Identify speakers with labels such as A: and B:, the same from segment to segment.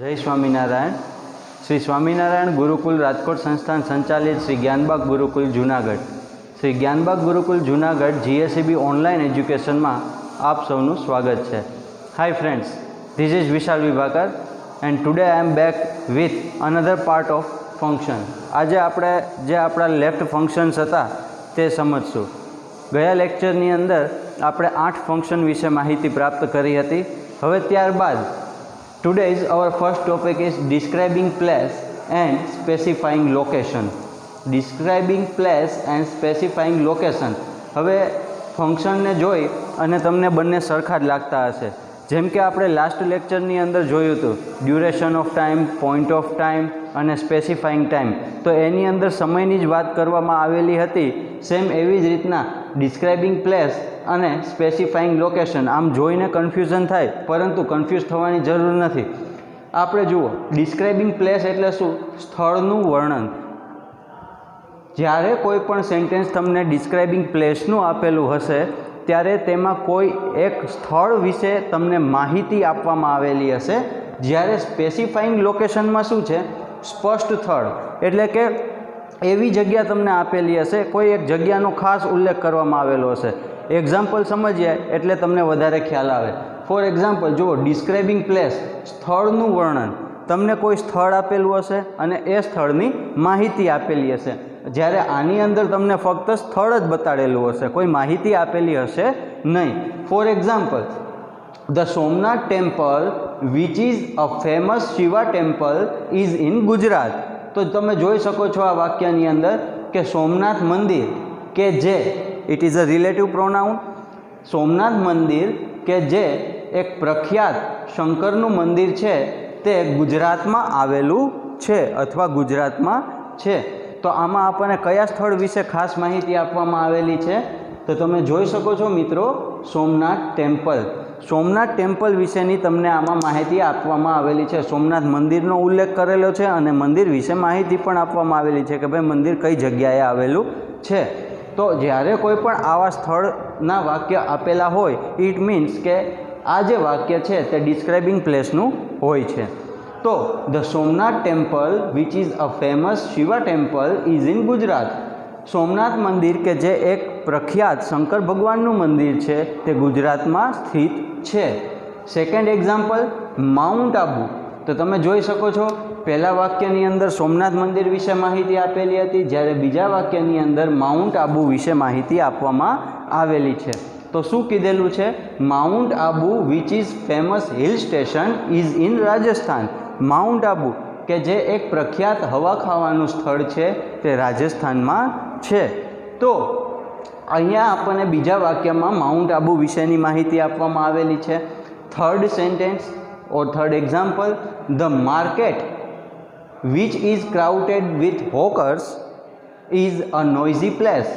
A: जय स्वामीनारायण। श्री स्वामीनारायण गुरुकुल राजकोट संस्थान संचालित Shri Gyanbag Gurukul Junagadh Shri Gyanbag Gurukul Junagadh GSEB online education में आप सौनु स्वागत है। Hi friends, this is Vishal Vibhakar and today I am back with another part of function. आज आपणे जे आपણા लेफ्ट फंक्शन्स हता ते समझशुं। गया लेक्चरनी अंदर आपणे 8 फंक्शन विषे माहिती प्राप्त करी हती। हवे त्यारबाद today's our first topic is describing place and specifying location. Describing place and specifying location. हवे फंक्शन ने जोई अने तमने बंने सरखा ज लागता हशे। जेम के आपणे लास्ट लेक्चरनी अंदर जोयुं हतुं duration of time, point of time अने स्पेसिफाइंग टाइम, तो एनी अंदर समयनी ज वात करवामां आवेली हती। सेम एवी ज रीतना डिस्क्राइबिंग प्लेस अने स्पेसिफाइंग लोकेशन आम जोईने कन्फ्यूजन थाय, परंतु कन्फ्यूज थवानी जरूर नथी। आपणे जुओ, डिस्क्राइबिंग प्लेस एटले शुं? स्थळनुं वर्णन। ज्यारे कोईपण सेंटेन्स तमने डिस्क्राइबिंग प्लेसनुं आपेलुं हशे त्यारे तेमां कोई एक स्थळ विषे तमने माहिती आपवामां आवेली हशे। ज्यारे स्पेसिफाइंग लोकेशनमां शुं छे? स्पष्ट स्थळ एटले के एवी जग्या तमने आपेली हशे, कोई एक जग्यानो खास उल्लेख करवामां आवेलो हशे। एक्जाम्पल समझिए एटले तमने वधारे ख्याल आवे। फॉर एक्जाम्पल जुओ, डिस्क्राइबिंग प्लेस स्थळनुं वर्णन। तमने कोई स्थळ आपेलुं हशे अने ए स्थळनी माहिती आपेली हशे। ज्यारे आनी अंदर तमने फक्त स्थळ ज बताडेलुं हशे, कोई माहिती आपेली हशे नहीं। For example, the Somnath temple which is a famous Shiva temple is in Gujarat. तो तमे जोई शको छो आ वाक्यनी अंदर के सोमनाथ मंदिर के जे it is a relative pronoun, Somnath मंदिर के जे एक प्रख्यात शंकरनुं मंदिर छे ते गुजरातमां आवेलुं छे अथवा गुजरातमां छे। तो आमां आपणे कया स्थळ विषे खास माहिती आपवामां आवेली छे? तो तमे जोई शको छो मित्रों, सोमनाथ टेम्पल। सोमनाथ टेम्पल विशेनी तमने आमां माहिती आपवामां आवेली छे। सोमनाथ मंदिरनो उल्लेख करेलो छे अने मंदिर विशे माहिती पण आपवामां आवेली छे के भाई मंदिर कई जग्याए आवेलुं छे। तो ज्यारे कोईपण आवा स्थळना वाक्य आपेला होय, इट मीन्स के आ जे वाक्य छे ते डिस्क्राइबिंग प्लेसनुं होय छे। तो the Somnath temple which is a famous Shiva temple is in Gujarat. Somnath मंदिर के जे एक प्रख्यात शंकर भगवाननुं मंदिर छे ते गुजरातमां स्थित छे। Second example, mount Abu. तो तमे जोई शको छो पहला वाक्यनी अंदर सोमनाथ मंदिर विषे माहिती आपेली हती, ज्यारे बीजा वाक्यनी अंदर माउंट आबू विषे माहिती आपवामां आवेली छे। तो शुं कीधेलुं छे? Mount Abu which is famous hill station is in Rajasthan. Mount Abu के जे एक प्रख्यात हवा खावानुं स्थळ छे ते राजस्थानमां छे। तो अहींया आपणे बीजा वाक्यमां माउंट आबू विशेनी माहिती आपवामां आवेली छे। थर्ड सेंटेन्स और third example, the market which is crowded with hawkers is a noisy place.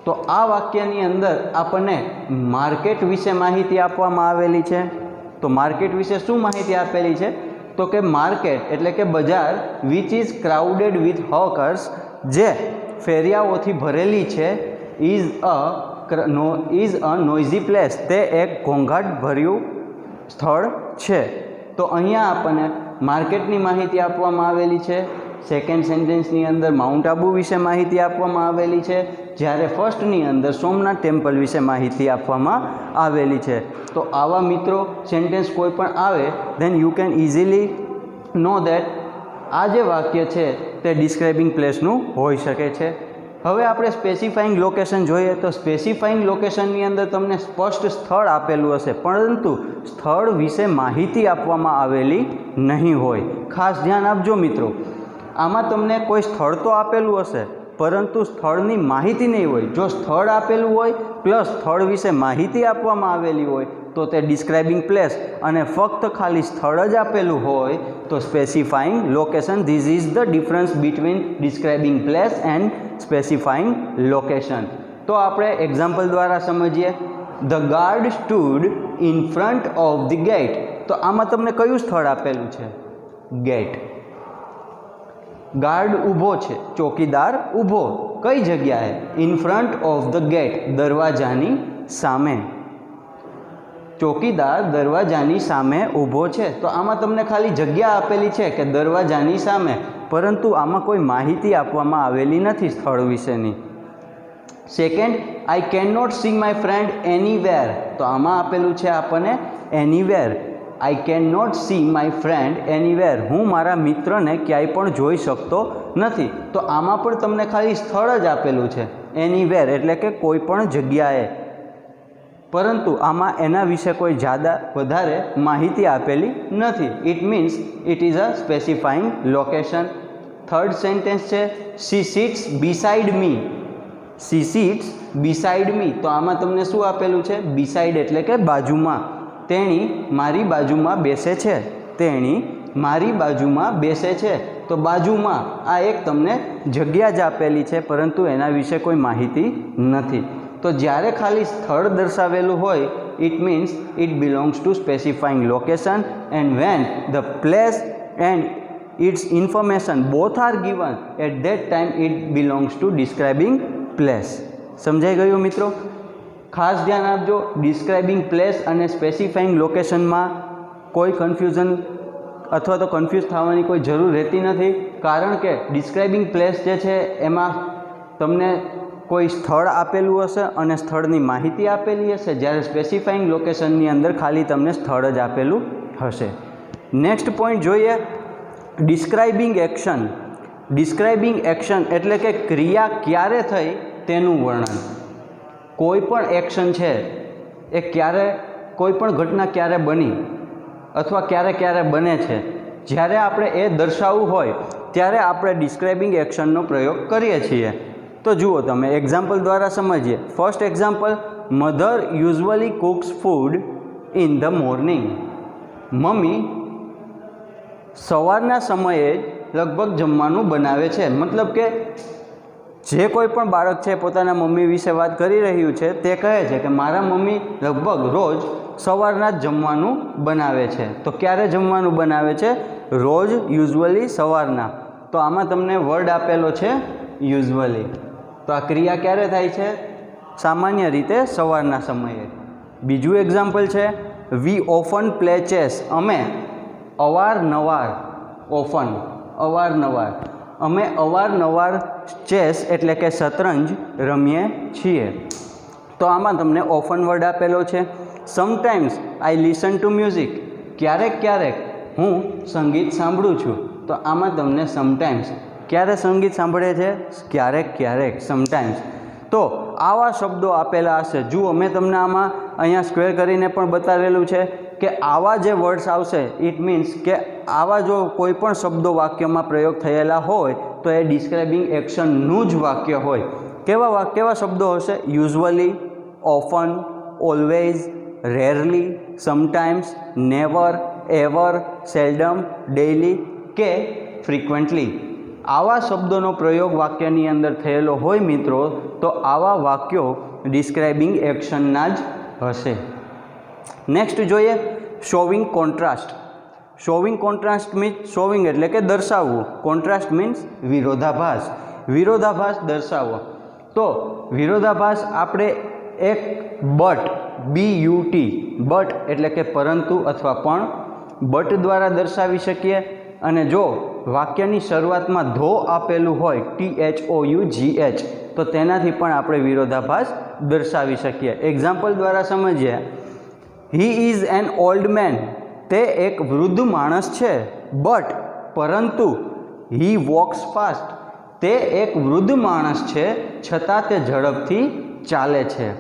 A: तो आ वाक्यनी अंदर आपने मार्केट विषे माहिती आपवामां आवेली छे। तो मार्केट विषे शुं माहिती आपेली छे? तो के मार्केट एटले के बजार which is crowded with hawkers, जे फेरियाओथी भरेली छे, इज अ नॉइजी प्लेस, ते एक घोंघाट भर्યું स्थळ छे। तो अहींया आपने मार्केटनी माहिती आपवामां आवेली छे। सेकेंड सेंटेन्सनी अंदर माउंट आबू विषे माहिती आपवामां आवेली छे, ज्यारे फर्स्टनी अंदर सोमनाथ टेम्पल विषे माहिती आपवामां आवेली छे। तो आवा मित्रों सेंटेन्स कोई पण आवे then you can easily know that आ जे वाक्य छे ते डिस्क्राइबिंग प्लेसनुं होई शके छे। हवे आपणे स्पेसिफाइंग लोकेशन जोईए। तो स्पेसिफाइंग लोकेशननी अंदर तमने स्पष्ट स्थळ आपेलुं हशे, परंतु स्थळ विषे माहिती आपवामां आवेली नहीं होय। खास ध्यान आपजो मित्रों, आमां तमने कोई स्थळ तो आपेलुं हशे परंतु स्थळनी माहिती नहीं होय। जो स्थळ आपेलुं होय प्लस स्थळ विषे माहिती आपवामां आवेली होय तो ते डिस्क्राइबिंग प्लेस, अने फक्त खाली स्थळ ज आपेलुं होय तो specifying location. This is the difference between describing place and specifying location. तो आपणे एक्जाम्पल द्वारा समझीए। The guard stood in front of the gate. तो आमां तमने कयुं स्थळ आपेलुं छे? गेट। गार्ड ऊभो छे, चौकीदार ऊभो कई जग्याए? In front of the gate, दरवाजानी सामे। ચોકીદાર દરવાજાની સામે ઊભો છે. તો આમાં તમને ખાલી જગ્યા આપેલી છે કે દરવાજાની સામે, પરંતુ આમાં કોઈ માહિતી આપવામાં આવેલી નથી સ્થળ વિશેની. Second, I can not see my friend anywhere. તો આમાં આપેલું છે આપણને anywhere. I can not see my friend anywhere. હું મારા મિત્રને ક્યાંય પણ જોઈ શકતો નથી. તો આમાં પણ તમને ખાલી સ્થળ જ આપેલું છે એનીવેર, એટલે કે કોઈ પણ જગ્યાએ, પરંતુ આમાં એના વિશે કોઈ વધારે માહિતી આપેલી નથી. It means it is a specifying location. Third sentence છે શી સિટ્સ બિસાઇડ મી. શી સિટ્સ બિસાઇડ મી. તો આમાં તમને શું આપેલું છે? બિસાઇડ એટલે કે બાજુમાં. તેણી મારી બાજુમાં બેસે છે. તેણી મારી બાજુમાં બેસે છે. તો બાજુમાં આ એક તમને જગ્યા જ આપેલી છે, પરંતુ એના વિશે કોઈ માહિતી નથી. તો જ્યારે ખાલી સ્થળ દર્શાવેલું હોય, it means it belongs to specifying location, and when the place and its information both are given at that time it belongs to describing place. સમજાઈ ગયું મિત્રો? ખાસ ધ્યાન આપજો, ડિસ્ક્રાઇબિંગ પ્લેસ અને સ્પેસિફાઈંગ લોકેશનમાં કોઈ કન્ફ્યુઝન અથવા તો કન્ફ્યુઝ થવાની કોઈ જરૂર રહેતી નથી, કારણ કે ડિસ્ક્રાઇબિંગ પ્લેસ જે છે એમાં તમને કોઈ સ્થળ આપેલું હશે અને સ્થળની માહિતી આપેલી હશે, જ્યારે સ્પેસિફાઈંગ લોકેશનની અંદર ખાલી તમને સ્થળ જ આપેલું હશે. નેક્સ્ટ પોઈન્ટ જોઈએ, ડિસ્ક્રાઇબિંગ એક્શન. ડિસ્ક્રાઇબિંગ એક્શન એટલે કે ક્રિયા ક્યારે થઈ તેનું વર્ણન. કોઈ પણ એક્શન છે એ ક્યારે, કોઈ પણ ઘટના ક્યારે બની અથવા ક્યારે ક્યારે બને છે, જ્યારે આપણે એ દર્શાવવું હોય ત્યારે આપણે ડિસ્ક્રાઇબિંગ એક્શનનો પ્રયોગ કરીએ છીએ. તો જુઓ તમે એક્ઝામ્પલ દ્વારા સમજીએ. First example, mother usually cooks food in the morning. Mummy સવારના સમયે લગભગ જમવાનું બનાવે છે. મતલબ કે જે કોઈ પણ બાળક છે પોતાના મમ્મી વિશે વાત કરી રહ્યું છે, તે કહે છે કે મારા મમ્મી લગભગ રોજ સવારના જ જમવાનું બનાવે છે. તો ક્યારે જમવાનું બનાવે છે? રોજ, યુઝવલી, સવારના. તો આમાં તમને વર્ડ આપેલો છે યુઝવલી. તો આ ક્રિયા ક્યારે થાય છે? સામાન્ય રીતે સવારના સમયે. બીજું એક્ઝામ્પલ છે, વી ઓફન પ્લે ચેસ. અમે અવારનવાર, ઓફન અવારનવાર, અમે અવારનવાર ચેસ એટલે કે શતરંજ રમીએ છીએ. તો આમાં તમને ઓફન વર્ડ આપેલો છે. Sometimes I listen to music. ક્યારેક ક્યારેક હું સંગીત સાંભળું છું. તો આમાં તમને સમટાઈમ્સ, ક્યારે સંગીત સાંભળે છે? ક્યારેક ક્યારેક, સમટાઈમ્સ. તો આવા શબ્દો આપેલા હશે. જુઓ, મેં તમને આમાં અહીંયા સ્ક્વેર કરીને પણ બતાવેલું છે કે આવા જે વર્ડ્સ આવશે, ઇટ મીન્સ કે આવા જો કોઈ પણ શબ્દો વાક્યમાં પ્રયોગ થયેલા હોય તો એ ડિસ્ક્રાઇબિંગ એક્શનનું જ વાક્ય હોય. કેવા શબ્દો હશે? Usually, often, always, rarely, sometimes, never, ever, seldom, daily કે ફ્રિકવન્ટલી. આવા શબ્દોનો પ્રયોગ વાક્યની અંદર થયેલો હોય મિત્રો, તો આવા વાક્યો ડિસ્ક્રાઇબિંગ એક્શનના જ હશે. નેક્સ્ટ જોઈએ, showing contrast. Showing contrast means, showing એટલે કે દર્શાવવું, કોન્ટ્રાસ્ટ મીન્સ વિરોધાભાસ. વિરોધાભાસ દર્શાવવો. તો વિરોધાભાસ આપણે એક બટ, BUT, બટ એટલે કે પરંતુ અથવા પણ, બટ દ્વારા દર્શાવી શકીએ. અને જો વાક્યની શરૂઆતમાં ધો આપેલું હોય, THOUGH, તો તેનાથી પણ આપણે વિરોધાભાસ દર્શાવી શકીએ. એક્ઝામ્પલ દ્વારા સમજીએ. He is an old man. તે એક વૃદ્ધ માણસ છે. બટ, પરંતુ, હી વોક્સ ફાસ્ટ. તે એક વૃદ્ધ માણસ છે, છતાં તે ઝડપથી ચાલે છે.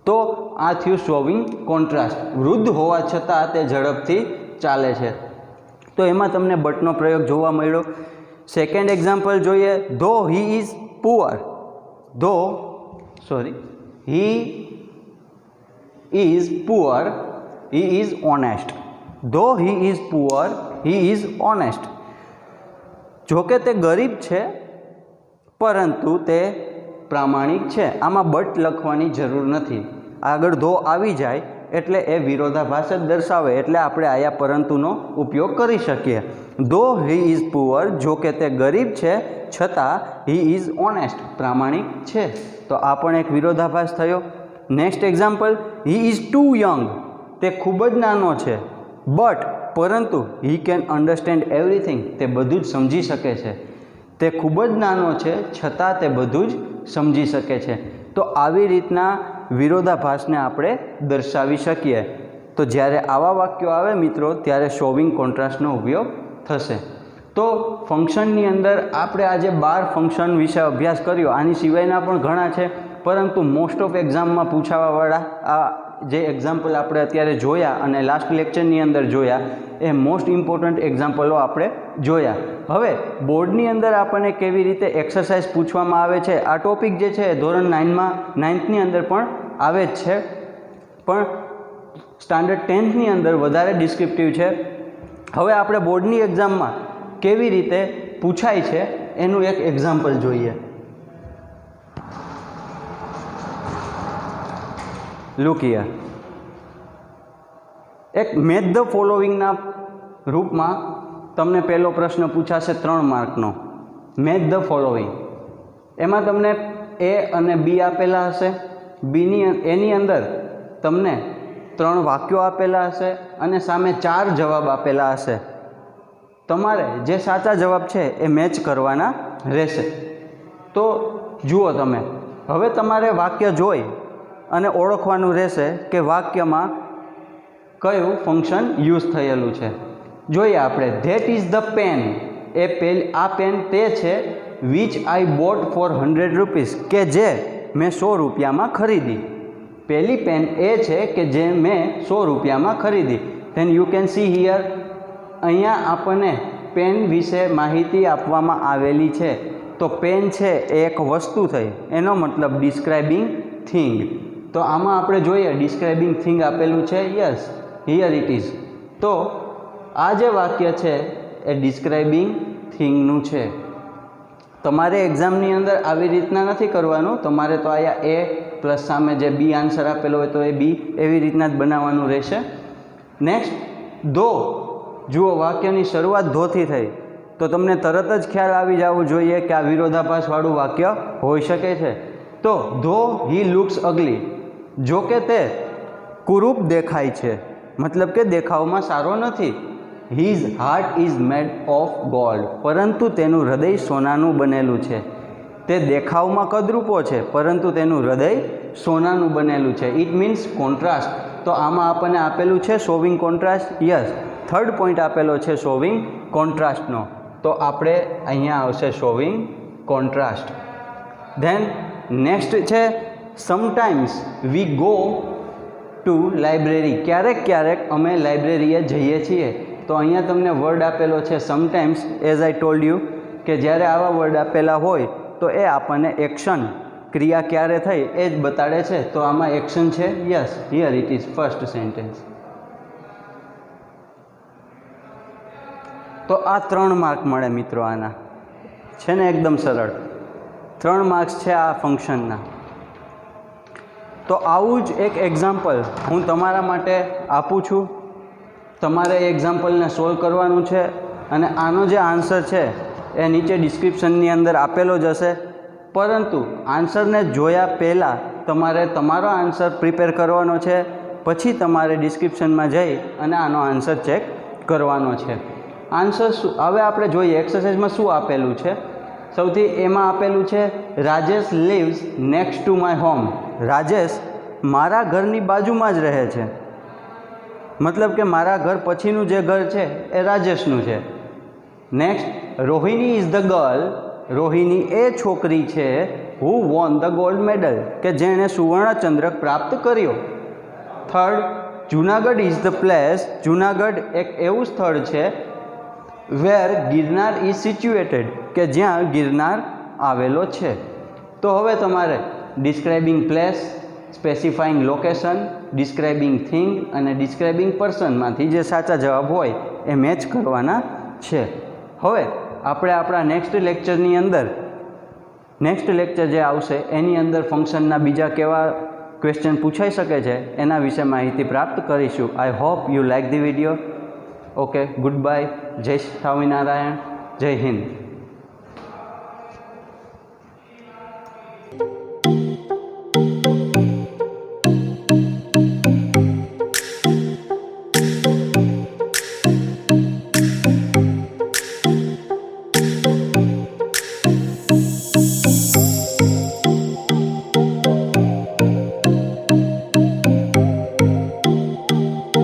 A: તો આ થયું શોવિંગ કોન્ટ્રાસ્ટ. વૃદ્ધ હોવા છતાં તે ઝડપથી ચાલે છે. તો એમાં તમને બટનો પ્રયોગ જોવા મળ્યો. સેકન્ડ એક્ઝામ્પલ જોઈએ, though he is poor. He is poor, he is honest. Though he is poor, he is honest. જોકે તે ગરીબ છે, પરંતુ તે પ્રામાણિક છે. આમાં બટ લખવાની જરૂર નથી. આગળ ધો આવી જાય એટલે એ વિરોધાભાસ જ દર્શાવે, એટલે આપણે આયા પરંતુનો ઉપયોગ કરી શકીએ. ધો હી ઇઝ પુઅર, જોકે તે ગરીબ છે, છતાં હી ઇઝ ઓનેસ્ટ, પ્રામાણિક છે. તો આ પણ એક વિરોધાભાસ થયો. Next example, he is too young. તે ખૂબ જ નાનો છે, પરંતુ હી કેન અન્ડરસ્ટેન્ડ એવરીથિંગ, તે બધું જ સમજી શકે છે. તે ખૂબ જ નાનો છે છતાં તે બધું જ સમજી શકે છે. તો આવી રીતના વિરોધાભાસને આપણે દર્શાવી શકીએ. તો જ્યારે આવા વાક્યો આવે મિત્રો ત્યારે શોવિંગ કોન્ટ્રાસ્ટનો ઉપયોગ થશે. તો ફંક્શનની અંદર આપણે આજે 12 ફંક્શન વિશે અભ્યાસ કર્યો. આની સિવાયના પણ ઘણા છે, પરંતુ મોસ્ટ ઓફ એક્ઝામમાં પૂછાવાવાળા આ જે એક્ઝામ્પલ આપણે અત્યારે જોયા અને લાસ્ટ લેક્ચરની અંદર જોયા એ મોસ્ટ ઇમ્પોર્ટન્ટ એક્ઝામ્પલો આપણે જોયા. હવે બોર્ડની અંદર આપણને કેવી રીતે એક્સરસાઇઝ પૂછવામાં આવે છે, આ ટોપિક જે છે ધોરણ 9ની અંદર પણ આવે જ છે, પણ સ્ટાન્ડર્ડ 10થની અંદર વધારે ડિસ્ક્રિપ્ટિવ છે. હવે આપણે બોર્ડની એક્ઝામમાં કેવી રીતે પૂછાય છે એનું એક એક્ઝામ્પલ જોઈએ. Look here. એક મેચ ધ ફોલોવિંગના રૂપમાં તમને પહેલો પ્રશ્ન પૂછાશે 3 માર્કનો. Match the following. એમાં તમને એ અને બી આપેલા હશે. એની અંદર તમને 3 વાક્યો આપેલા હશે અને સામે 4 જવાબ આપેલા હશે. તમારે જે સાચા જવાબ છે એ મેચ કરવાના રહેશે. તો જુઓ તમે, હવે તમારે વાક્ય જોઈ અને ઓળખવાનું રહેશે કે વાક્યમાં કયું ફંક્શન યુઝ થયેલું છે. જોઈએ આપણે. That is the pen. આ પેન તે છે which I bought for 100 rupees, કે જે મેં 100 રૂપિયામાં ખરીદી. પહેલી પેન એ છે કે જે મેં 100 રૂપિયામાં ખરીદી. Then you can see here, અહીંયા આપણને પેન વિશે માહિતી આપવામાં આવેલી છે. તો પેન છે એ એક વસ્તુ થઈ, એનો મતલબ ડિસ્ક્રાઇબિંગ થિંગ. તો આમાં આપણે જોઈએ ડિસ્ક્રાઇબિંગ થિંગ આપેલું છે. Yes, here it is. તો આ જે વાક્ય છે એ ડિસ્ક્રાઇબિંગ થિંગનું છે. તમારે એક્ઝામની અંદર આવી રીતના નથી કરવાનું. તમારે તો અહીંયા એ પ્લસ સામે જે બી આન્સર આપેલો હોય તો એ બી એવી રીતના જ બનાવવાનું રહેશે. નેક્સ્ટ, ધો. જુઓ, વાક્યની શરૂઆત ધોથી થઈ તો તમને તરત જ ખ્યાલ આવી જવો જોઈએ કે આ વિરોધાભાસવાળું વાક્ય હોઈ શકે છે. તો ધો હી લુક્સ અગલી, જો કે તે કુરૂપ દેખાય છે, મતલબ કે દેખાવમાં સારો નથી. His heart is made of gold, પરંતુ તેનું હૃદય સોનાનું બનેલું છે. તે દેખાવમાં કદરૂપો છે પરંતુ તેનું હૃદય સોનાનું બનેલું છે. It means contrast. તો આમાં આપણને આપેલું છે showing contrast. Yes, 3rd point આપેલો છે શોવિંગ કોન્ટ્રાસ્ટનો. તો આપણે અહીંયા આવશે શોવિંગ કોન્ટ્રાસ્ટ. ધેન નેક્સ્ટ છે sometimes we go to library. ક્યારેક અમે લાઇબ્રેરીએ જઈએ છીએ. તો અહીંયા તમને વર્ડ આપેલો છે sometimes. As I told you કે જ્યારે આવા વર્ડ આપેલા હોય તો એ આપણને એક્શન, ક્રિયા ક્યારે થઈ એ જ બતાડે છે. તો આમાં એક્શન છે. Yes, here it is first sentence. તો આ 3 માર્ક મળે મિત્રો. આના છે ને એકદમ સરળ. 3 માર્ક્સ છે આ ફંક્શનના. તો આવું જ એક એક્ઝામ્પલ હું તમારા માટે આપું છું. તમારે એ એક્ઝામ્પલને સોલ્વ કરવાનું છે અને આનો જે આન્સર છે એ નીચે ડિસ્ક્રિપ્શનની અંદર આપેલો જ હશે. પરંતુ આન્સરને જોયા પહેલાં તમારે તમારો આન્સર પ્રિપેર કરવાનો છે. પછી તમારે ડિસ્ક્રિપ્શનમાં જઈ અને આનો આન્સર ચેક કરવાનો છે. આન્સર શું હવે આપણે જોઈએ. એક્સરસાઇઝમાં શું આપેલું છે? સૌથી એમાં આપેલું છે Rajesh leaves next to my home. Rajesh મારા ઘરની બાજુમાં જ રહે છે, મતલબ કે મારા ઘર પછીનું જે ઘર છે એ રાજેશનું છે. Next, Rohini is the girl. Rohini એ છોકરી છે who won the gold medal, કે જેણે સુવર્ણચંદ્રક પ્રાપ્ત કર્યો. 3rd, Junagadh is the place. Junagadh એક એવું સ્થળ છે વેર ગિરનાર ઇઝ સિચ્યુએટેડ, કે જ્યાં ગિરનાર આવેલો છે. તો હવે તમારે describing place, specifying location, describing thing અને ડિસ્ક્રાઇબિંગ પર્સનમાંથી જે સાચા જવાબ હોય એ મેચ કરવાના છે. હવે આપણે આપણા નેક્સ્ટ લેક્ચર જે આવશે એની અંદર ફંક્શનના બીજા કેવા ક્વેશ્ચન પૂછાઈ શકે છે એના વિશે માહિતી પ્રાપ્ત કરીશું. I hope you like the video. Okay, good bye. જય સ્વામિનારાયણ. જય હિન્દ.